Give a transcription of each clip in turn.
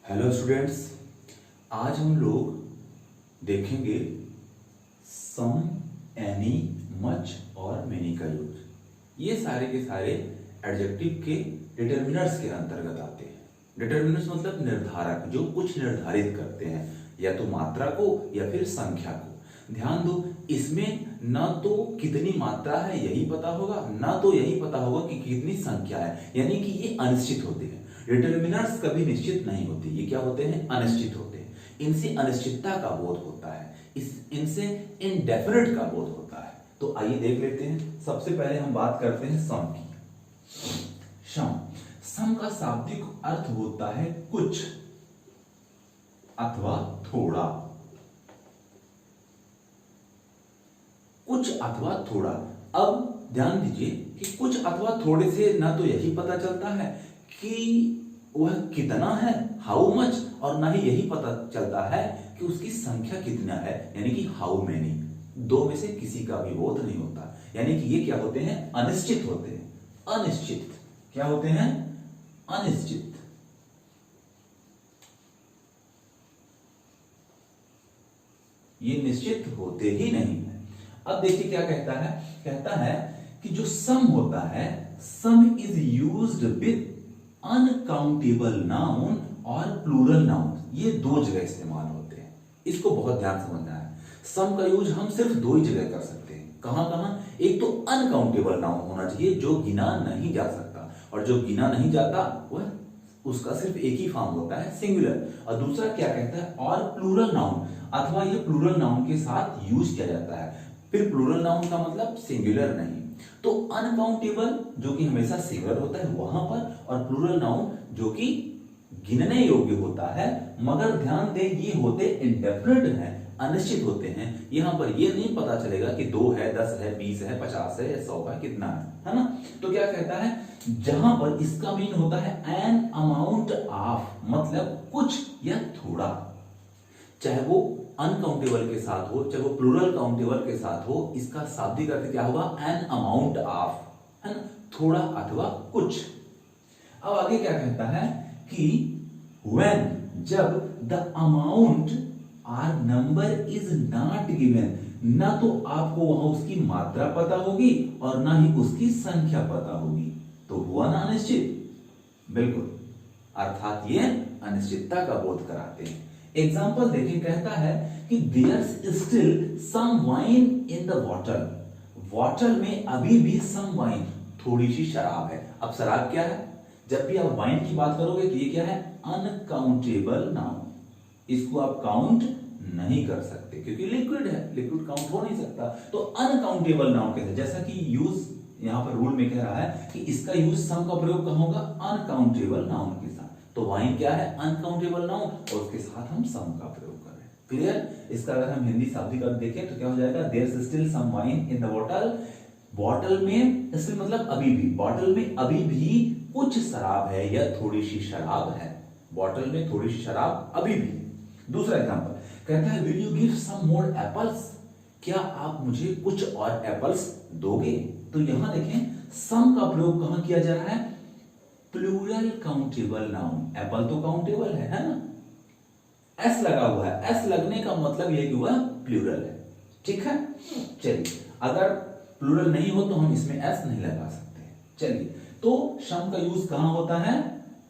Hello students, आज हम लोग देखेंगे सम, एनी, मच और मेनी का यूज। ये सारे के सारे एडजेक्टिव के डिटर्मिनर्स के अंतर्गत आते हैं। डिटर्मिनर्स मतलब निर्धारक, जो कुछ निर्धारित करते हैं, या तो मात्रा को या फिर संख्या को। ध्यान दो, इसमें न तो कितनी मात्रा है यही पता होगा, न तो यही पता होगा कि कितनी संख्या है, यानी कि ये अनिश्चित होते हैं। डिटर्मिनर्स कभी निश्चित नहीं होते, ये क्या होते हैं? अनिश्चित होते हैं। इनसे अनिश्चितता का बोध होता है, इनसे इनडेफिनिट का बोध होता है। तो आइए देख लेते हैं। सबसे पहले हम बात करते हैं सम की। सम का शाब्दिक अर्थ होता है कुछ अथवा थोड़ा। कुछ अथवा थोड़ा। अब ध्यान दीजिए कि कुछ अथवा थोड़े से ना तो यही पता चलता है कि वह कितना है, हाउ मच, और ना ही यही पता चलता है कि उसकी संख्या कितना है, यानी कि हाउ मेनी। दो में से किसी का भी बोध नहीं होता, यानी कि ये क्या होते हैं? अनिश्चित होते हैं। अनिश्चित क्या होते हैं? अनिश्चित। ये निश्चित होते ही नहीं है। अब देखिए क्या कहता है। कहता है कि जो सम होता है, सम is used with uncountable noun और प्लूरल नाउन। ये दो जगह इस्तेमाल होते हैं, इसको बहुत ध्यान समझना है। सम का यूज हम सिर्फ दो ही जगह कर सकते हैं। कहां कहां? एक तो अनकाउंटेबल नाउन होना चाहिए, जो गिना नहीं जा सकता, और जो गिना नहीं जाता वह उसका सिर्फ एक ही फॉर्म होता है, सिंगुलर। और दूसरा क्या कहता है? और प्लूरल नाउन, अथवा ये प्लूरल नाउन के साथ यूज किया जाता है। फिर प्लूरल नाउन का मतलब सिंगुलर नहीं। तो अनकाउंटेबल जो कि हमेशा सिंगुलर होता है वहां पर, और प्लूरल नाउन जो कि गिनने योग्य होता है, मगर ध्यान दें ये होते इंडेफिनिट हैं, अनिश्चित होते हैं। यहां पर ये नहीं पता चलेगा कि 2 है, 10 है, 20 है, 50 है या 100 है, कितना है ना? तो क्या कहता है, जहां पर इसका मीन होता है एन अमाउंट ऑफ, मतलब कुछ या थोड़ा। चाहे वो अनकाउंटेबल के साथ हो, चाहे वो प्लूरल काउंटेबल के साथ हो, इसका शाब्दिक अर्थ क्या होगा? एन अमाउंट ऑफ, है ना? थोड़ा अथवा कुछ। अब आगे क्या कहता है कि when, जब the amount or number is not given, ना तो आपको वहां उसकी मात्रा पता होगी और ना ही उसकी संख्या पता होगी, तो हुआ ना अनिश्चित। बिल्कुल, अर्थात ये अनिश्चितता का बोध कराते हैं। एग्जाम्पल देखिए, कहता है कि there still some wine in the bottle. Bottle में अभी भी सम वाइन, थोड़ी सी शराब है। अब शराब क्या है? जब भी आप वाइन की बात करोगे तो ये क्या है? Uncountable noun. इसको आप काउंट नहीं कर सकते क्योंकि लिक्विड है, लिक्विड काउंट हो नहीं सकता। तो अनकाउंटेबल नाउन कैसे? जैसा कि यूज यहां पर रूल में कह रहा है कि इसका यूज सम का प्रयोग कहां होगा? अनकाउंटेबल नाउन के साथ। तो वाइन क्या है? अनकाउंटेबल नाउन, और उसके साथ हम सम का प्रयोग कर रहे हैं। क्लियर? इसका अगर हम हिंदी शाब्दिक अर्थ देखें तो क्या हो जाएगा? There is still some wine in the bottle. Bottle में स्टिल मतलब अभी भी, बॉटल में अभी भी कुछ शराब है या थोड़ी सी शराब है। बॉटल में थोड़ी सी शराब अभी भी। दूसरा एग्जांपल कहता है will you give some more apples? क्या आप मुझे कुछ और एप्पल्स दोगे? तो यहां देखें सम का प्रयोग कहां किया जा रहा है? Plural countable noun. एप्पल तो काउंटेबल है ना? एस लगा हुआ है, एस लगने का मतलब यह कि वह प्लूरल है। ठीक है, चलिए, अगर प्लूरल नहीं हो तो हम इसमें एस नहीं लगा सकते। चलिए, तो सम का यूज कहां होता है?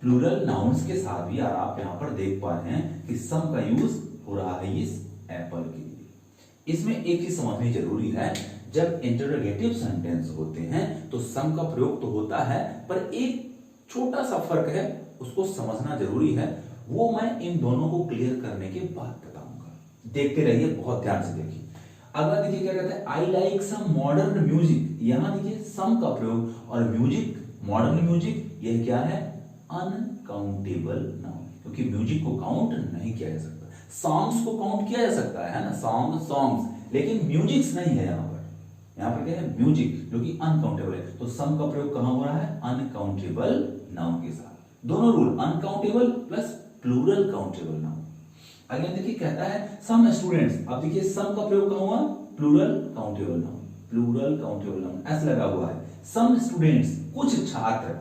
प्लूरल नाउन्स के साथ भी। और आप यहां पर देख पा रहे हैं कि सम का यूज हो रहा है इस एप्पल के लिए। इसमें एक चीज समझनी जरूरी है, जब इंटरोगेटिव सेंटेंस होते हैं तो सम का प्रयोग तो होता है, पर एक छोटा सा फर्क है, उसको समझना जरूरी है। वो मैं इन दोनों को क्लियर करने के बाद बताऊंगा। देखते रहिए, बहुत ध्यान से देखिए। अगला देखिए क्या कहता है, I like some modern music. यहां देखिए सम का प्रयोग, और म्यूजिक, मॉडर्न म्यूजिक, यह क्या है? अनकाउंटेबल नाउन, क्योंकि म्यूजिक को काउंट नहीं किया जा सकता। सॉन्ग्स को काउंट किया जा सकता है ना? सॉन्ग्स, लेकिन म्यूजिक्स नहीं है यहां पर। यहां पर क्या है? म्यूजिक, जो कि अनकाउंटेबल है। तो सम का प्रयोग कहां हो रहा है? अनकाउंटेबल नाउन के साथ। दोनों rule, uncountable plus plural countable noun. अगले देखिए कहता है सम स्टूडेंट्स। अब देखिए सम का प्रयोग कहां हुआ? Plural countable noun, plural countable noun, S लगा हुआ है। सम स्टूडेंट्स, कुछ छात्र,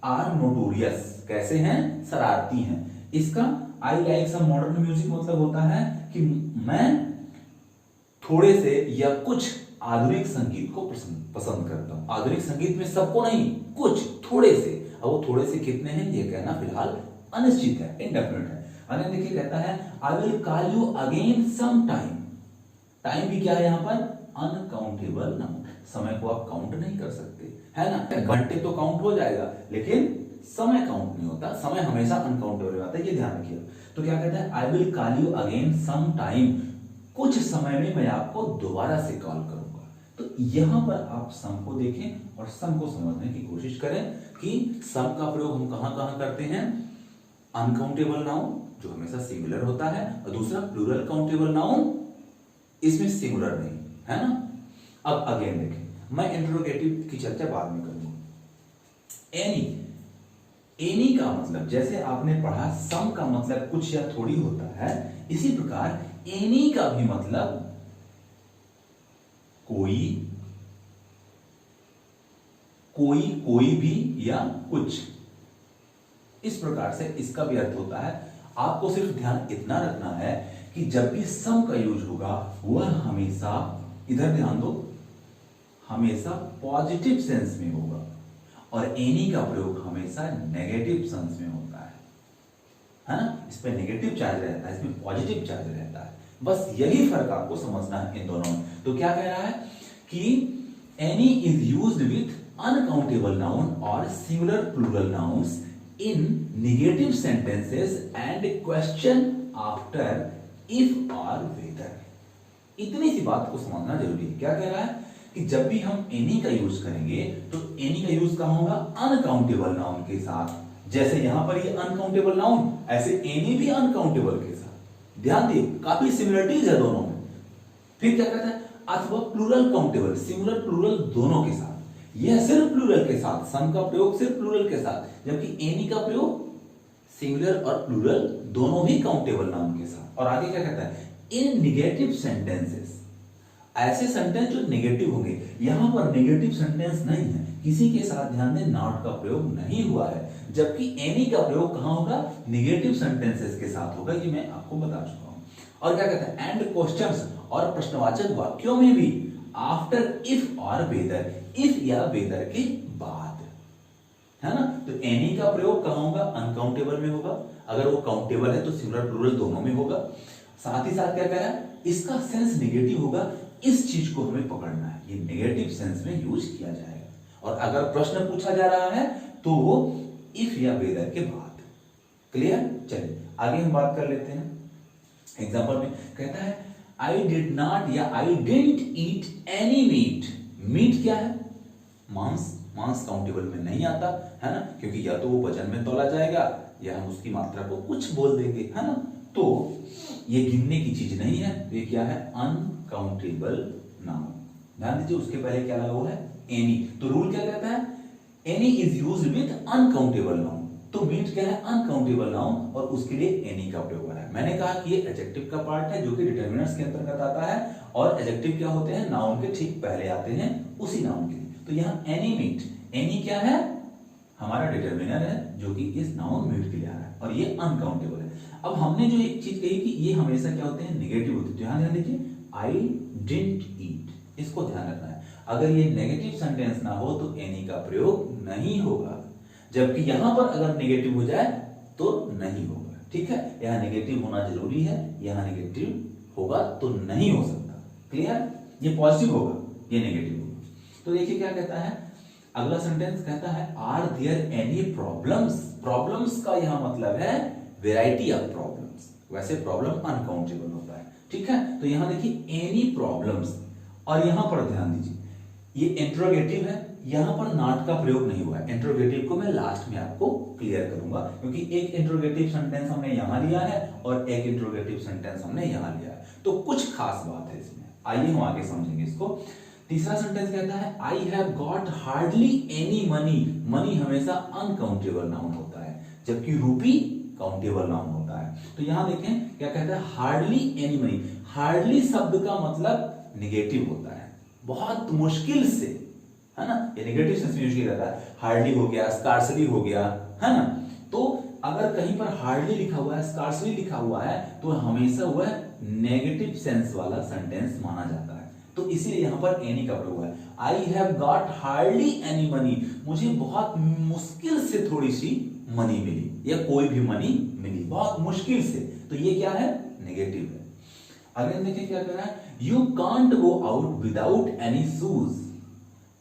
आर नोटोरियस, कैसे हैं? शरारती हैं, इसका I like some modern music मतलब होता है कि मैं थोड़े से या कुछ आधुनिक संगीत को पसंद करता हूं। आधुनिक संगीत में सबको नहीं, कुछ थोड़े से। अब वो थोड़े से कितने हैं ये कहना फिलहाल अनिश्चित है, इनडेफिनिट है। अने देखिए कहता है I will call you again some time. Time भी क्या है यहाँ पर? Uncountable noun. समय को आप काउंट नहीं कर सकते, है ना। घंटे तो काउंट हो जाएगा लेकिन समय काउंट नहीं होता, समय हमेशा अनकाउंटेबल होता है, ये ध्यान रखिए। तो क्या कहता है? I will call you again some time, कुछ समय में मैं आपको दोबारा से कॉल करूंगा। तो यहां पर आप सम को देखें और सम को समझने की कोशिश करें कि सम का प्रयोग हम कहां कहां करते हैं। अनकाउंटेबल नाउन जो हमेशा सिंगुलर होता है, और दूसरा प्लूरल काउंटेबल नाउन, इसमें सिंगुलर नहीं, है ना। अब अगेन देखें, मैं इंट्रोगेटिव की चर्चा बाद में करूंगा। एनी, एनी का मतलब जैसे आपने पढ़ा सम का मतलब कुछ या थोड़ी होता है, इसी प्रकार एनी का भी मतलब कोई, कोई भी या कुछ, इस प्रकार से इसका भी अर्थ होता है। आपको सिर्फ ध्यान इतना रखना है कि जब भी सम का यूज होगा वह हमेशा, इधर ध्यान दो, हमेशा पॉजिटिव सेंस में होगा और एनी का प्रयोग हमेशा नेगेटिव सेंस में होता है ना। इस पे नेगेटिव चार्ज रहता है, इसमें पॉजिटिव चार्ज रहता है। बस यही फर्क आपको समझना है इन दोनों में। तो क्या कह रहा है कि any is used with uncountable noun और singular plural nouns in negative sentences and question after if और वेदर। इतनी सी बात को समझना जरूरी है। क्या कह रहा है कि जब भी हम एनी का यूज करेंगे तो एनी का यूज कहां होगा? अनकाउंटेबल नाउन के साथ। जैसे यहां पर ये अनकाउंटेबल नाउन, ऐसे एनी भी अनकाउंटेबल के साथ। ध्यान दिए, काफी सिमिलरिटीज है दोनों में। फिर क्या कहता है? अथवा प्लूरल काउंटेबल, सिंगुलर प्लूरल दोनों के साथ। यह सिर्फ प्लूरल के साथ, सम का प्रयोग सिर्फ प्लूरल के साथ, जबकि एनी का प्रयोग सिंगुलर और प्लूरल दोनों ही काउंटेबल नाउन के साथ। और आगे क्या कहता है? इन नेगेटिव सेंटेंसेस, ऐसे सेंटेंस जो नेगेटिव होंगे। यहां पर नेगेटिव सेंटेंस नहीं है, किसी के साथ ध्यान दें नॉट का प्रयोग नहीं हुआ है, जबकि एनी का प्रयोग कहां होगा? नेगेटिव सेंटेंसेस के साथ होगा। ये मैं आपको बता चुका हूं। और क्या कहता है? एंड क्वेश्चंस, और प्रश्नवाचक वाक्यों में भी आफ्टर इफ और वेदर, इफ या वेदर के बाद, है ना। तो एनी का प्रयोग कहां होगा? अनकाउंटेबल में होगा। अगर वो काउंटेबल है तो सिंगुलर प्लूरल दोनों में होगा। साथ ही साथ क्या कह रहा है? इसका सेंस नेगेटिव होगा। इस चीज को हमें पकड़ना है, ये नेगेटिव सेंस में यूज किया जाएगा। और अगर प्रश्न पूछा जा रहा है तो वो इफ या वेदर के बाद। क्लियर? चलिए आगे हम बात कर लेते हैं। एग्जांपल में कहता है आई डिड नॉट या I didn't eat any meat. Meat क्या है? मांस। मांस काउंटेबल में नहीं आता, है ना, क्योंकि या तो वो वजन में तोला जाएगा या हम उसकी मात्रा को कुछ बोल देंगे, है ना। तो ये गिनने की चीज नहीं है, तो ये क्या है? Uncountable noun. ध्यान दीजिए, उसके पहले क्या लगा हुआ है? एनी। तो रूल क्या कहता है? Any is used with uncountable noun. तो मीट क्या है? अनकाउंटेबल नाउन, और उसके लिए एनी का प्रयोग हो रहा है। मैंने कहा कि ये एडजेक्टिव का पार्ट है जो कि डिटरमिनर्स के अंतर्गत आता है, और एडजेक्टिव क्या होते हैं? नाउन के ठीक पहले आते हैं उसी नाउन के लिए। तो यहाँ एनी मीट, एनी क्या है? हमारा डिटरमिनर है जो कि इस नाउन मीट के लिए आ रहा है, और ये अनकाउंटेबल है। अब हमने जो एक चीज कही कि ये हमेशा क्या होते हैं? नेगेटिव होते हैं। ध्यान दीजिए, आई डिडंट ईट, इसको ध्यान रखना है। अगर ये नेगेटिव सेंटेंस ना हो तो एनी का प्रयोग नहीं होगा, जबकि यहां पर अगर नेगेटिव हो जाए तो नहीं होगा। ठीक है, यहां नेगेटिव होना जरूरी है, यहां नेगेटिव होगा तो नहीं हो सकता। क्लियर? ये पॉजिटिव होगा, ये नेगेटिव होगा। तो देखिए क्या कहता है अगला सेंटेंस, कहता है are there any problems. Problems का यहां मतलब है वेराइटी ऑफ प्रॉब्लम्स। वैसे प्रॉब्लम अनकाउंटेबल होता है, ठीक है। तो यहां देखिए एनी प्रॉब्लम्स, और यहां पर ध्यान दीजिए ये इंट्रोगेटिव है, यहां पर नॉट का प्रयोग नहीं हुआ है। इंट्रोगेटिव को मैं लास्ट में आपको क्लियर करूंगा, क्योंकि एक इंट्रोगेटिव सेंटेंस हमने यहां लिया है और एक इंट्रोगेटिव सेंटेंस हमने यहां लिया है, तो कुछ खास बात है इसमें। आइए हम आगे समझेंगे इसको। तीसरा सेंटेंस कहता है I have got hardly any money. Money हमेशा अनकाउंटेबल नाउन होता है, जबकि रूपी काउंटेबल नाउन होता है। तो यहां देखें क्या कहता है? Hardly any money. हार्डली शब्द का मतलब नेगेटिव होता है, बहुत मुश्किल से, है ना। ये नेगेटिव सेंस में यूज किया जाता है। हार्डली हो गया, स्कार्सली हो गया, है ना। तो अगर कहीं पर हार्डली लिखा हुआ है, स्कार्सली लिखा हुआ है, तो हमेशा वह नेगेटिव सेंस वाला सेंटेंस माना जाता है। तो इसीलिए यहां पर एनी का प्रयोग हुआ है। I have got hardly any money, मुझे बहुत मुश्किल से थोड़ी सी मनी मिली, या कोई भी मनी मिली, बहुत मुश्किल से। तो ये क्या है? नेगेटिव है। अगेन देखिए क्या कह रहा है, you can't go out without any shoes,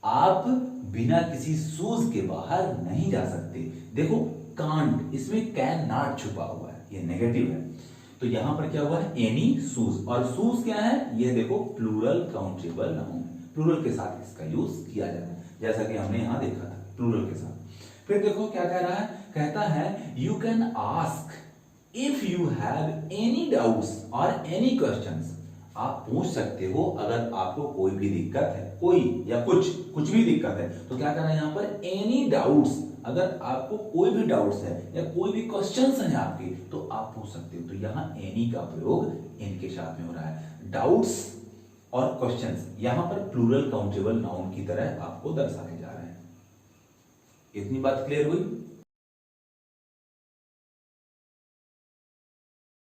आप बिना किसी शूज के बाहर नहीं जा सकते। देखो कांट, इसमें कैन नॉट छुपा हुआ है, ये नेगेटिव है। तो यहां पर क्या हुआ है? एनी शूज, और शूज क्या है? ये देखो प्लूरल काउंटेबल नाउन, प्लूरल के साथ इसका यूज किया जाता है, जैसा कि हमने यहां देखा था, प्लूरल के साथ। फिर देखो क्या कह रहा है, कहता है you can ask if you have any doubts और एनी क्वेश्चंस, आप पूछ सकते हो अगर आपको कोई भी दिक्कत है, कोई या कुछ भी दिक्कत है। तो क्या करना है यहाँ पर? एनी डाउट्स, अगर आपको कोई भी डाउट्स है या कोई भी क्वेश्चंस हैं आपके, तो आप पूछ सकते हो। तो यहाँ एनी का प्रयोग इनके साथ में हो रहा है। डाउट्स और क्वेश्चंस यहां पर प्लूरल काउंटेबल नाउन की तरह आपको दर्शाए जा रहे हैं। इतनी बात क्लियर हुई?